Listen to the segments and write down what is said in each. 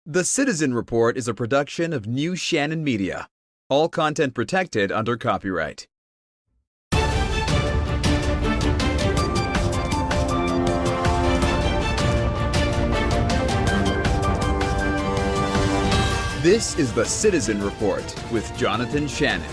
The Citizen Report is a production of New Shannon Media. All content protected under copyright. This is the Citizen Report with Jonathan Shannon.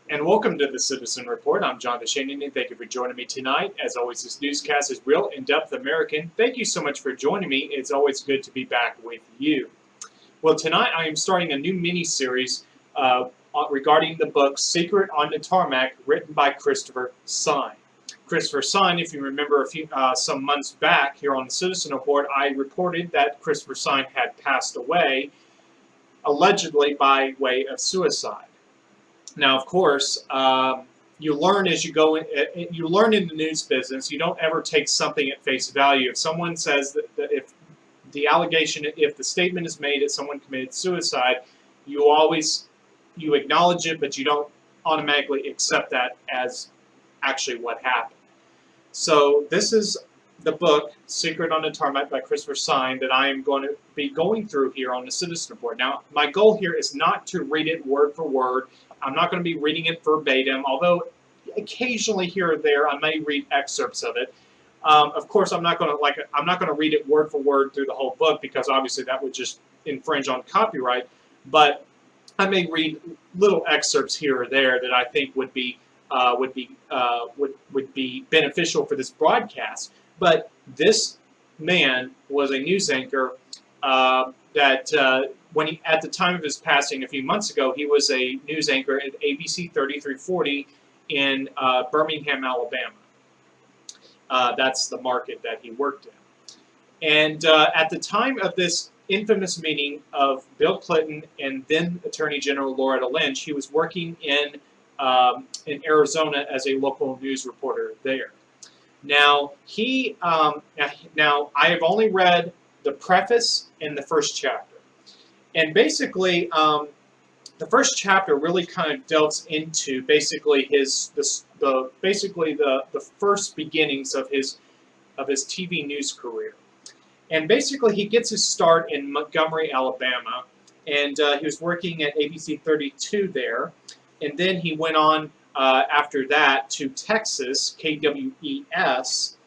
And welcome to the Citizen Report. I'm Jonathan Shannon, and thank you for joining me tonight. As always, this newscast is real, in-depth American. Thank you so much for joining me. It's always good to be back with you. Well, tonight I am starting a new mini-series regarding the book Secret on the Tarmac, written by Christopher Sign. Christopher Sign, if you remember some months back here on the Citizen Report, I reported that Christopher Sign had passed away, allegedly by way of suicide. Now, of course, you learn as you go. You learn in the news business. You don't ever take something at face value. If someone says that if the statement is made that someone committed suicide, you acknowledge it, but you don't automatically accept that as actually what happened. So this is the book Secret on the Tarmac by Christopher Sign that I am going to be going through here on the Citizen Report. Now, my goal here is not to read it word for word. I'm not going to be reading it verbatim, although occasionally here or there I may read excerpts of it. Of course, I'm not going to read it word for word through the whole book, because obviously that would just infringe on copyright. But I may read little excerpts here or there that I think would be beneficial for this broadcast. But this man was a news anchor at the time of his passing a few months ago, he was a news anchor at ABC 3340 in Birmingham, Alabama. That's the market that he worked in. And at the time of this infamous meeting of Bill Clinton and then Attorney General Loretta Lynch, he was working in Arizona as a local news reporter there. Now, I have only read the preface and the first chapter. And basically, the first chapter really kind of delves into basically the first beginnings of his TV news career. And basically, he gets his start in Montgomery, Alabama, and he was working at ABC 32 there. And then he went on after that to Texas, KWES,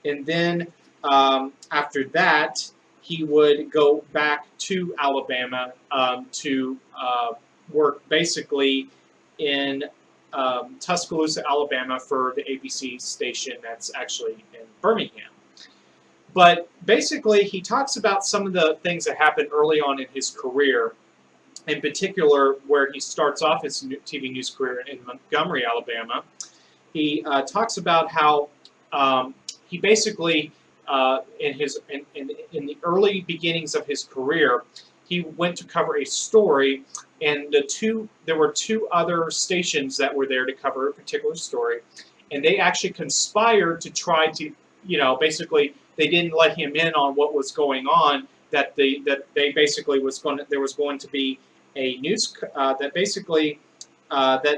and then after that, he would go back to Alabama to work basically in Tuscaloosa, Alabama for the ABC station that's actually in Birmingham. But basically, he talks about some of the things that happened early on in his career, in particular where he starts off his TV news career in Montgomery, Alabama. He talks about how he basically in the early beginnings of his career, he went to cover a story, and there were two other stations that were there to cover a particular story, and they actually conspired to try to, basically they didn't let him in on what was going on. There was going to be a news that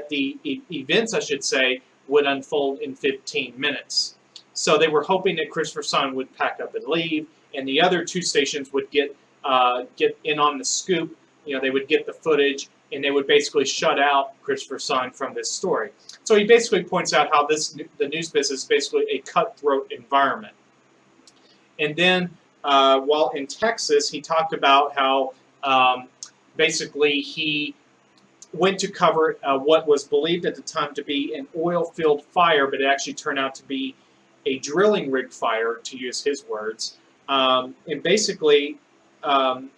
the events, I should say, would unfold in 15 minutes. So they were hoping that Christopher Sign would pack up and leave, and the other two stations would get in on the scoop. They would get the footage, and they would basically shut out Christopher Sign from this story. So he basically points out how the news business is basically a cutthroat environment. And then while in Texas, he talked about how basically he went to cover what was believed at the time to be an oil field fire, but it actually turned out to be a drilling rig fire, to use his words. And basically, and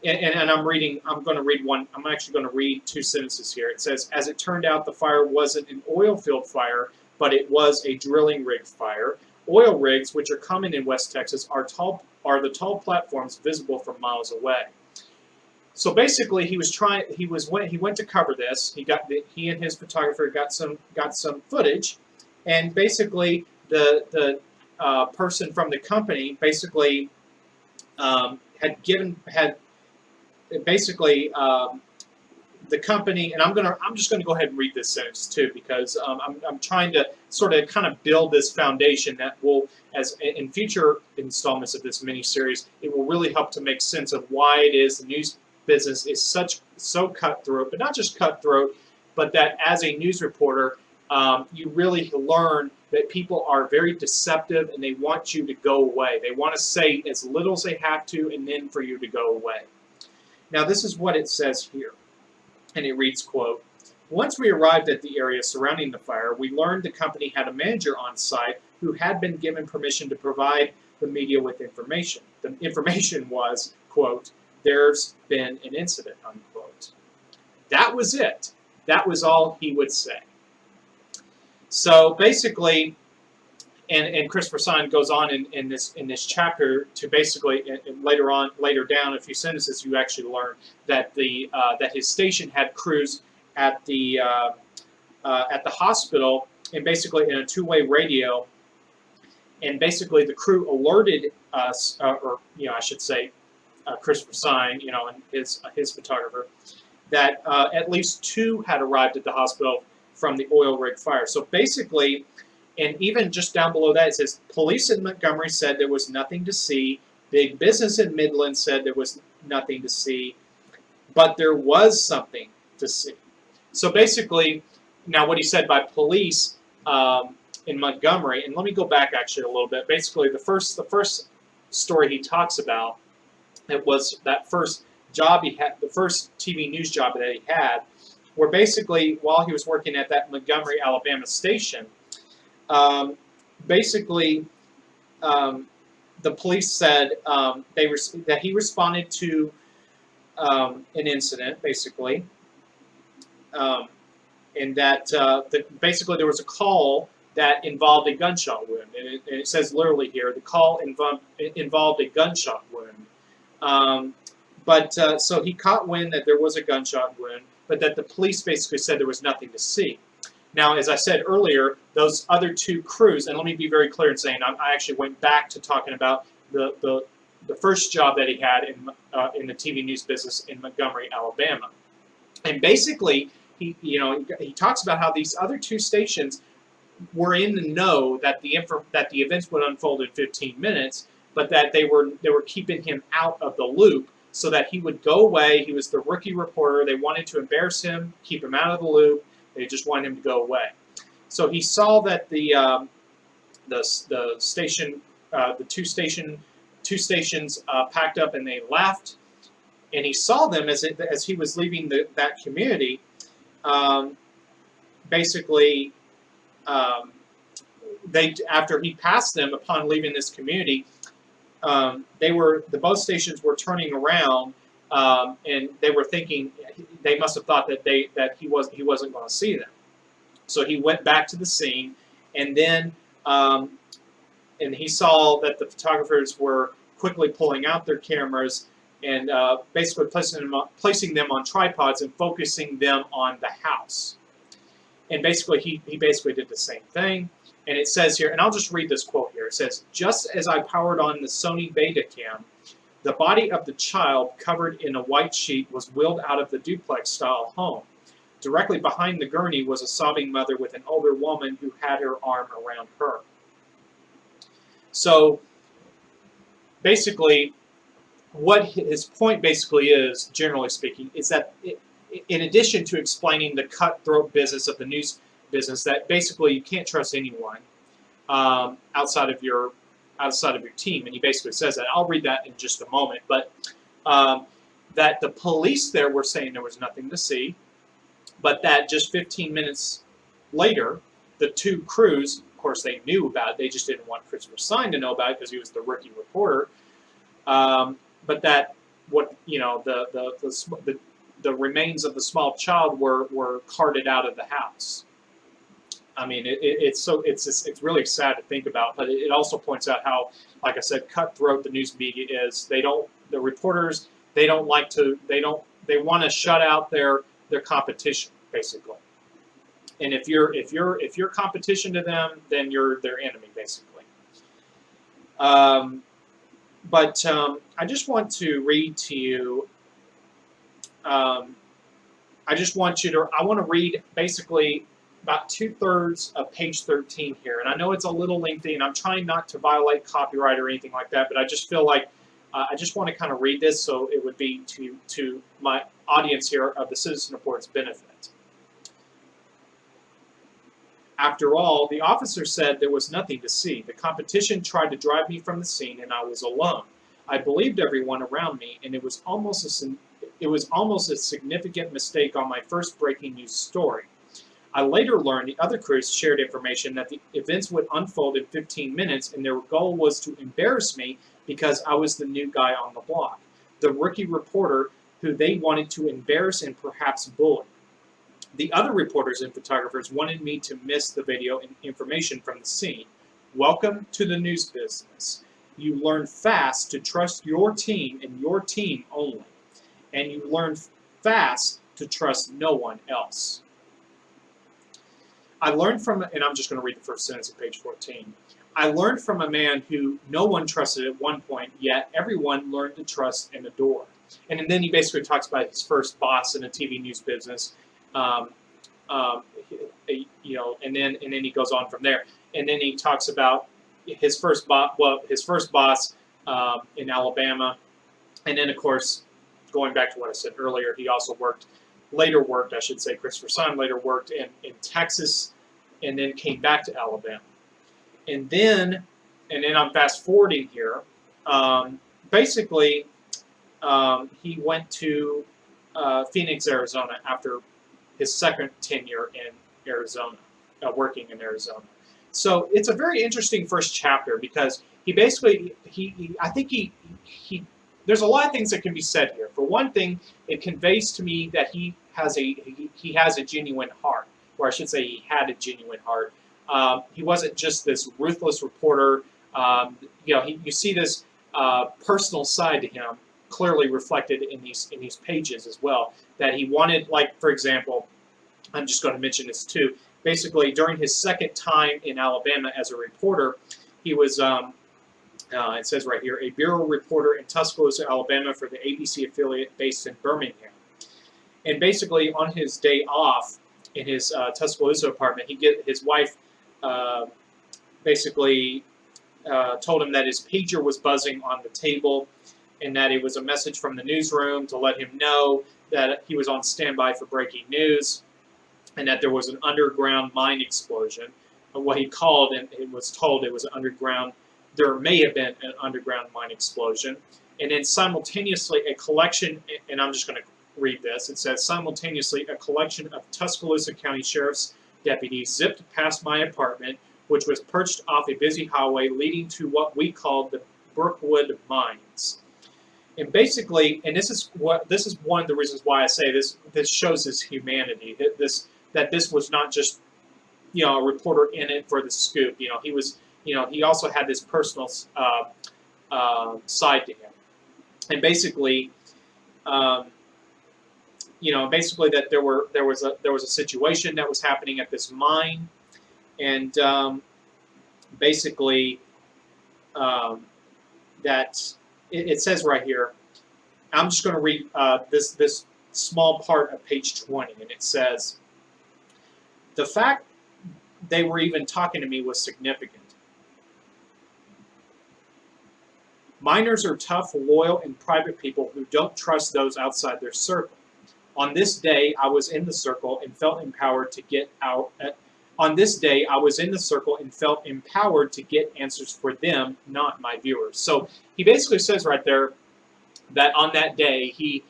I'm going to read one. I'm actually going to read two sentences here. It says, "As it turned out, the fire wasn't an oil field fire, but it was a drilling rig fire. Oil rigs, which are common in West Texas, are the tall platforms visible from miles away." So basically, he went to cover this. He and his photographer got some footage, and basically the person from the company basically the company, and I'm just gonna go ahead and read this sentence too, because I'm trying to sort of kind of build this foundation that will, as in future installments of this mini series, it will really help to make sense of why it is the news business is so cutthroat, but not just cutthroat, but that as a news reporter, you really learn that people are very deceptive and they want you to go away. They want to say as little as they have to, and then for you to go away. Now, this is what it says here. And it reads, quote, "Once we arrived at the area surrounding the fire, we learned the company had a manager on site who had been given permission to provide the media with information. The information was, quote, 'There's been an incident,' unquote." That was it. That was all he would say. So basically, and Christopher Simon goes on in this chapter to basically, and later down a few sentences, you actually learn that that his station had crews at the hospital, and basically in a two-way radio, and basically the crew alerted us, or I should say, Christopher Simon, and his photographer, that at least two had arrived at the hospital from the oil rig fire. So basically. And even just down below that, it says, police in Montgomery said there was nothing to see. Big business in Midland said there was nothing to see. But there was something to see. So basically, now what he said by police in Montgomery, and let me go back actually a little bit. Basically, the first story he talks about, it was that first job he had, the first TV news job that he had, where basically while he was working at that Montgomery, Alabama station, basically, the police said that he responded to an incident, basically, and that basically there was a call that involved a gunshot wound, and it says literally here, the call involved a gunshot wound. So he caught wind that there was a gunshot wound, but that the police basically said there was nothing to see. Now, as I said earlier, those other two crews, and let me be very clear in saying, I actually went back to talking about the first job that he had in the TV news business in Montgomery, Alabama, and basically he talks about how these other two stations were in the know that the events would unfold in 15 minutes, but that they were keeping him out of the loop so that he would go away. He was the rookie reporter. They wanted to embarrass him, keep him out of the loop. They just wanted him to go away. So he saw that the station, the two stations packed up and they left, and he saw them as he was leaving that community. Basically, after he passed them upon leaving this community, both stations were turning around. And they were thinking, they must have thought that he wasn't going to see them. So he went back to the scene, and then and he saw that the photographers were quickly pulling out their cameras and basically placing them on tripods and focusing them on the house. And basically, he basically did the same thing. And it says here, and I'll just read this quote here. It says, "Just as I powered on the Sony Betacam, the body of the child, covered in a white sheet, was wheeled out of the duplex-style home. Directly behind the gurney was a sobbing mother with an older woman who had her arm around her." So basically, what his point basically is, generally speaking, is that in addition to explaining the cutthroat business of the news business, that basically you can't trust anyone outside of your team, and he basically says that. I'll read that in just a moment, but that the police there were saying there was nothing to see, but that just 15 minutes later, the two crews, of course, they knew about it. They just didn't want Christopher Simon to know about it because he was the rookie reporter. But that the remains of the small child were carted out of the house. I mean, it's really sad to think about, but it also points out how, like I said, cutthroat the news media is. The reporters, they want to shut out their competition, basically. And if you're competition to them, then you're their enemy, basically. I just want to read to you I just want you to, I want to read basically about 2/3 of page 13 here. And I know it's a little lengthy, and I'm trying not to violate copyright or anything like that, but I just feel like I just want to kind of read this so it would be to my audience here of the Citizen Report's benefit. After all, the officer said there was nothing to see. The competition tried to drive me from the scene, and I was alone. I believed everyone around me, and it was almost a significant mistake on my first breaking news story. I later learned the other crews shared information that the events would unfold in 15 minutes, and their goal was to embarrass me because I was the new guy on the block, the rookie reporter who they wanted to embarrass and perhaps bully. The other reporters and photographers wanted me to miss the video and information from the scene. Welcome to the news business. You learn fast to trust your team and your team only. And you learn fast to trust no one else. I learned from, and I'm just going to read the first sentence of page 14. I learned from a man who no one trusted at one point, yet everyone learned to trust and adore. And then he basically talks about his first boss in the TV news business, you know, and then he goes on from there. And then he talks about his first boss, in Alabama, and then of course, going back to what I said earlier, he also later worked, Christopher Son later worked in Texas, and then came back to Alabama. And then I'm fast forwarding here. Basically, he went to Phoenix, Arizona after his second tenure in Arizona, working in Arizona. So it's a very interesting first chapter because he basically, I think there's a lot of things that can be said here. For one thing, it conveys to me that he has a genuine heart, or I should say he had a genuine heart. He wasn't just this ruthless reporter. You know, you see this personal side to him clearly reflected in these pages as well. That he wanted, like for example, I'm just going to mention this too. Basically, during his second time in Alabama as a reporter, he was, it says right here, a bureau reporter in Tuscaloosa, Alabama for the ABC affiliate based in Birmingham. And basically, on his day off in his Tuscaloosa apartment, his wife basically told him that his pager was buzzing on the table and that it was a message from the newsroom to let him know that he was on standby for breaking news, and that there was an underground mine explosion. What he called, and it was told it was an underground, there may have been an underground mine explosion. And then simultaneously a collection, and I'm just going to read this, it says, simultaneously a collection of Tuscaloosa County Sheriff's deputies zipped past my apartment, which was perched off a busy highway leading to what we called the Brookwood Mines. And basically, and this is one of the reasons why I say this shows his humanity, that this was not just, you know, a reporter in it for the scoop. You know, he was, you know, he also had this personal side to him. And basically, you know, basically that there was a situation that was happening at this mine, and basically that it says right here. I'm just going to read this small part of page 20, and it says, the fact they were even talking to me was significant. Miners are tough, loyal, and private people who don't trust those outside their circle. On this day, I was in the circle and felt empowered to get out. On this day, I was in the circle and felt empowered to get answers for them, not my viewers. So he basically says right there that on that day, he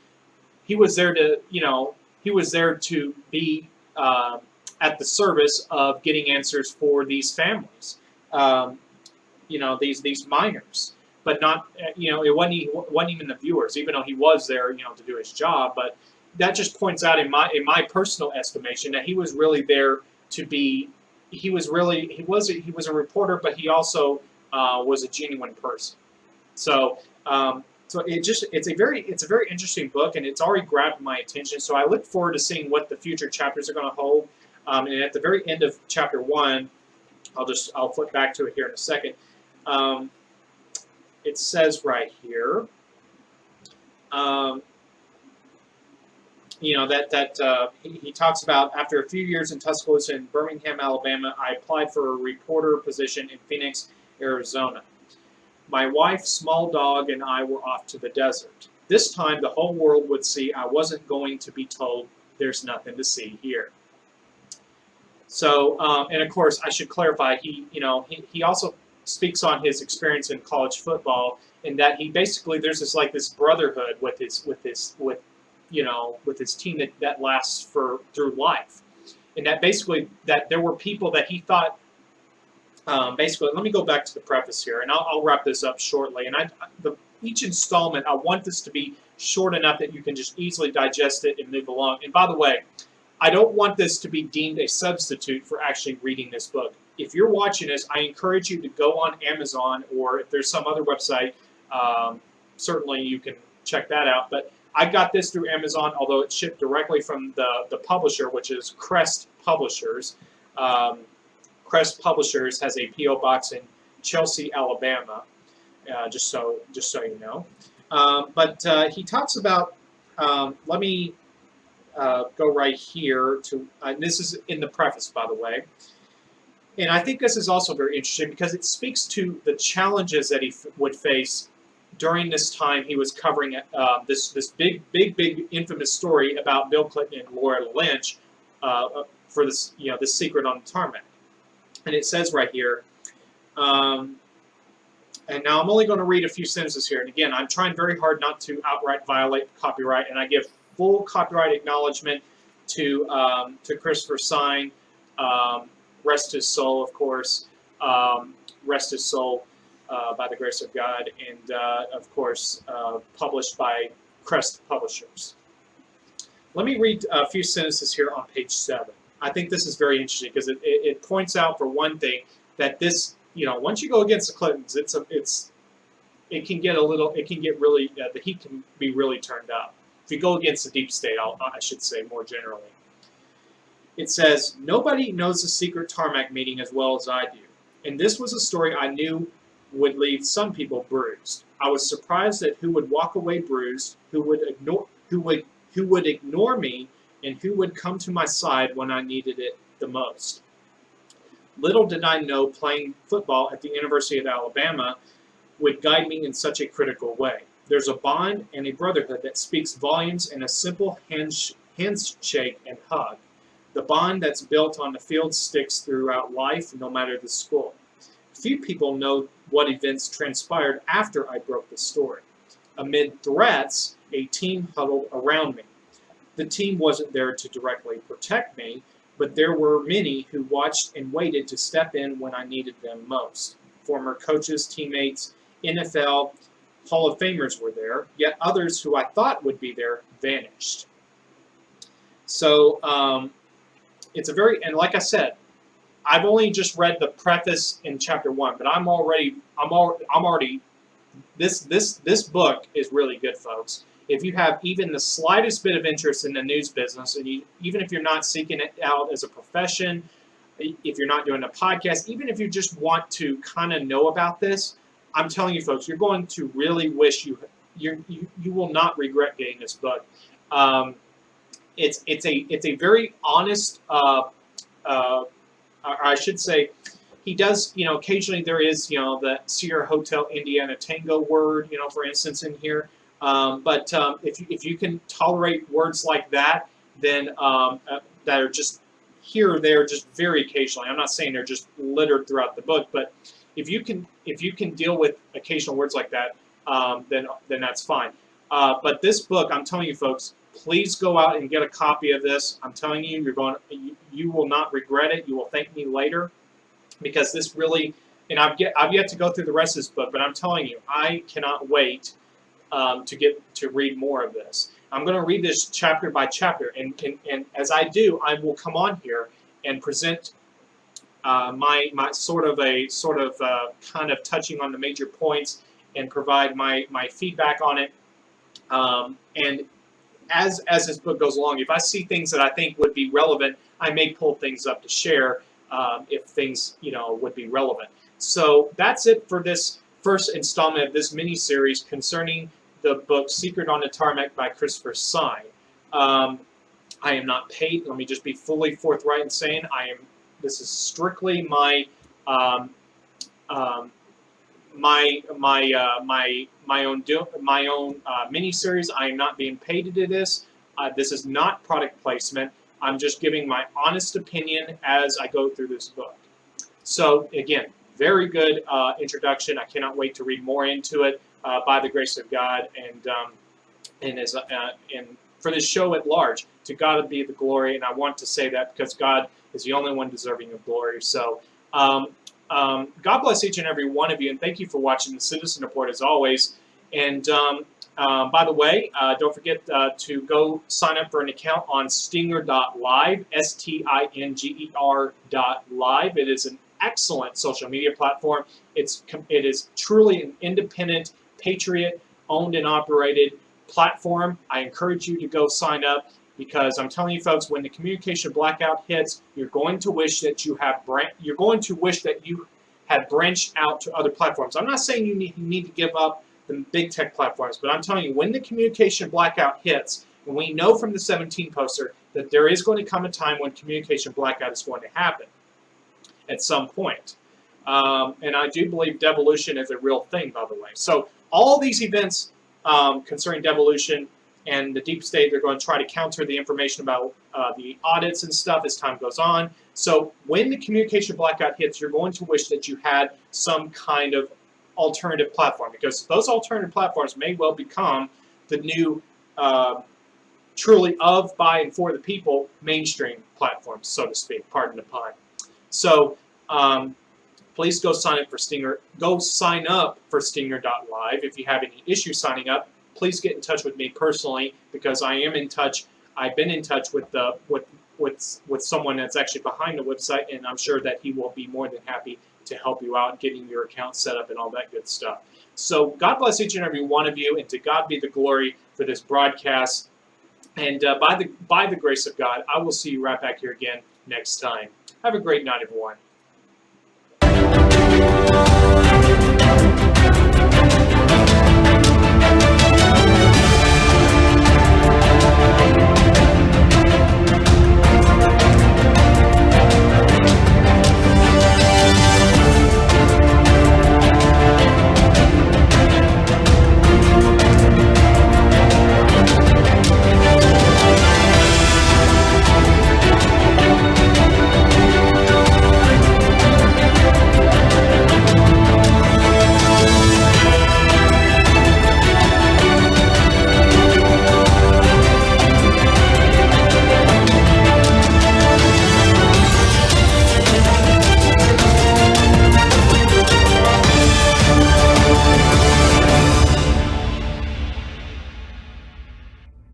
was there to, you know, he was there to be at the service of getting answers for these families, you know, these miners. But not, you know, it wasn't even the viewers, even though he was there, you know, to do his job. But that just points out, in my personal estimation, that he was really there to be. He was a reporter, but he also was a genuine person. So it's a very interesting book, and it's already grabbed my attention. So I look forward to seeing what the future chapters are going to hold. And at the very end of chapter 1, I'll flip back to it here in a second. It says right here, he talks about after a few years in Tuscaloosa and Birmingham, Alabama, I applied for a reporter position in Phoenix, Arizona. My wife, small dog, and I were off to the desert. This time, the whole world would see. I wasn't going to be told there's nothing to see here. So, and of course, I should clarify. He also speaks on his experience in college football, and that he basically there's this brotherhood with his team that lasts through life, and that basically that there were people that he thought. Basically, let me go back to the preface here, and I'll wrap this up shortly. And each installment, I want this to be short enough that you can just easily digest it and move along. And by the way, I don't want this to be deemed a substitute for actually reading this book. If you're watching this, I encourage you to go on Amazon, or if there's some other website, certainly you can check that out. But I got this through Amazon, although it's shipped directly from the publisher, which is Crest Publishers. Crest Publishers has a P.O. box in Chelsea, Alabama, just so you know. But he talks about, let me go right here to, this is in the preface, by the way. And I think this is also very interesting because it speaks to the challenges that he would face during this time he was covering this big infamous story about Bill Clinton and Loretta Lynch for this secret on the tarmac. And it says right here, and now I'm only going to read a few sentences here. And again, I'm trying very hard not to outright violate copyright, and I give full copyright acknowledgement to Christopher Sign, rest his soul, of course, rest his soul by the grace of God, and of course published by Crest Publishers. Let me read a few sentences here on page 7. I think this is very interesting because it points out, for one thing, that this, once you go against the Clintons, it can get really, the heat can be really turned up. If you go against the deep state, I should say more generally. It says, nobody knows the secret tarmac meeting as well as I do. And this was a story I knew would leave some people bruised. I was surprised at who would walk away bruised, who would ignore me, and who would come to my side when I needed it the most. Little did I know playing football at the University of Alabama would guide me in such a critical way. There's a bond and a brotherhood that speaks volumes in a simple handshake and hug. The bond that's built on the field sticks throughout life, no matter the school. Few people know what events transpired after I broke the story. Amid threats, a team huddled around me. The team wasn't there to directly protect me, but there were many who watched and waited to step in when I needed them most. Former coaches, teammates, NFL Hall of Famers were there, yet others who I thought would be there vanished. So it's and like I said, I've only just read the preface in chapter 1, but I'm already this book is really good, folks. If you have even the slightest bit of interest in the news business, and even if you're not seeking it out as a profession, if you're not doing a podcast, even if you just want to kind of know about this, I'm telling you, folks, you're going to really wish you will not regret getting this book. It's a very honest, or I should say, he does, occasionally there is, the Sierra Hotel Indiana Tango word, for instance, in here. But if you can tolerate words like that, then that are just here or there, just very occasionally. I'm not saying they're just littered throughout the book, but if you can deal with occasional words like that, then that's fine. But this book, I'm telling you, folks, please go out and get a copy of this. I'm telling you, you will not regret it. You will thank me later, because this really, and I've yet to go through the rest of this book, but I'm telling you, I cannot wait to read more of this. I'm going to read this chapter by chapter, and as I do, I will come on here and present my kind of touching on the major points and provide my feedback on it. And as this book goes along, if I see things that I think would be relevant, I may pull things up to share if things would be relevant. So that's it for this first installment of this mini-series concerning the book Secret on the Tarmac by Christopher Sign. I am not paid. Let me just be fully forthright in saying this is strictly my um, um, my own mini series. I am not being paid to do this. This is not product placement. I'm just giving my honest opinion as I go through this book. So again, very good introduction. I cannot wait to read more into it by the grace of God, and for this show at large. To God be the glory, and I want to say that because God is the only one deserving of glory. So God bless each and every one of you, and thank you for watching the Citizen Report as always. And by the way, don't forget to go sign up for an account on stinger.live, stinger.live. It is an excellent social media platform. It is truly an independent, patriot, owned and operated platform. I encourage you to go sign up because I'm telling you folks, when the communication blackout hits, you're going to wish that you had branched out to other platforms. I'm not saying you need to give up the big tech platforms, but I'm telling you, when the communication blackout hits, and we know from the 17 poster that there is going to come a time when communication blackout is going to happen at some point. And I do believe devolution is a real thing, by the way. So all these events concerning devolution and the deep state, they're going to try to counter the information about the audits and stuff as time goes on. So when the communication blackout hits, you're going to wish that you had some kind of alternative platform, because those alternative platforms may well become the new truly of, by, and for the people mainstream platforms, so to speak, pardon the pun. So please go sign up for Stinger. Go sign up for Stinger.live. If you have any issues signing up, please get in touch with me personally, because I am in touch. I've been in touch with someone that's actually behind the website, and I'm sure that he will be more than happy to help you out getting your account set up and all that good stuff. So God bless each and every one of you, and to God be the glory for this broadcast. And by the grace of God, I will see you right back here again next time. Have a great night, everyone.